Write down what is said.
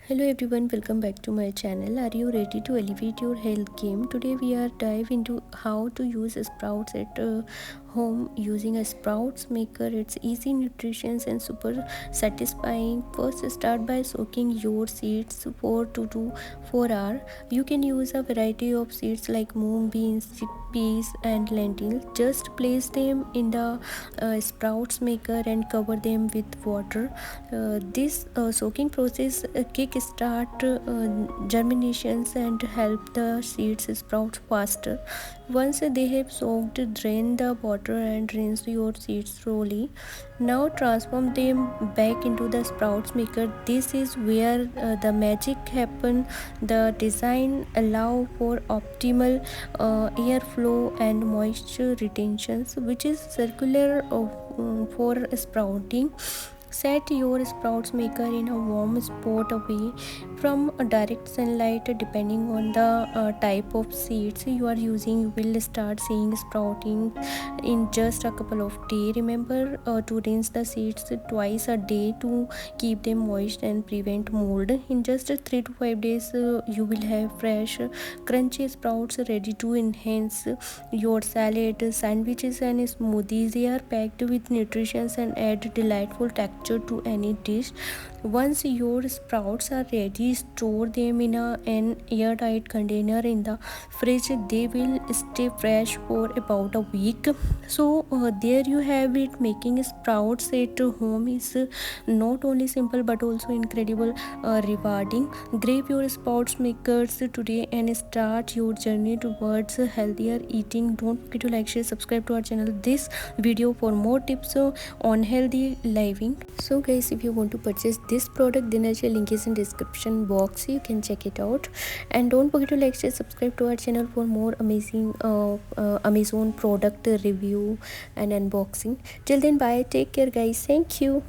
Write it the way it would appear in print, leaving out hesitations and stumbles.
Hello everyone, welcome back to my channel. Are you ready to elevate your health game? Today we are dive into how to use sprouts at home using a sprouts maker. It's easy, nutritious and super satisfying. First, start by soaking your seeds for 2 to 4 hours. You can use a variety of seeds like moong beans, chickpeas and lentils. Just place them in the sprouts maker and cover them with water. This soaking process kick start germinations and help the seeds sprout faster. Once they have soaked, drain the water and rinse your seeds thoroughly. Now transform them back into the sprouts maker. This is where the magic happen. The design allow for optimal airflow and moisture retentions, which is circular for sprouting. Set your sprouts maker in a warm spot away from direct sunlight. Depending on the type of seeds you are using, you will start seeing sprouting in just a couple of days. Remember to rinse the seeds twice a day to keep them moist and prevent mold. In just 3 to 5 days, you will have fresh, crunchy sprouts ready to enhance your salad, sandwiches, and smoothies. They are packed with nutrition and add delightful texture to any dish. Once your sprouts are ready, store them in an airtight container in the fridge. They will stay fresh for about a week. So there you have it. Making sprouts at home is not only simple but also incredible rewarding. Grab your sprouts makers today and start your journey towards healthier eating. Don't forget to like, share, subscribe to our channel this video for more tips on healthy living. So guys, if you want to purchase this product, then I'll share link is in description box. You can check it out, and don't forget to like, share, subscribe to our channel for more amazing Amazon product review and unboxing. Till then, bye, take care guys, thank you.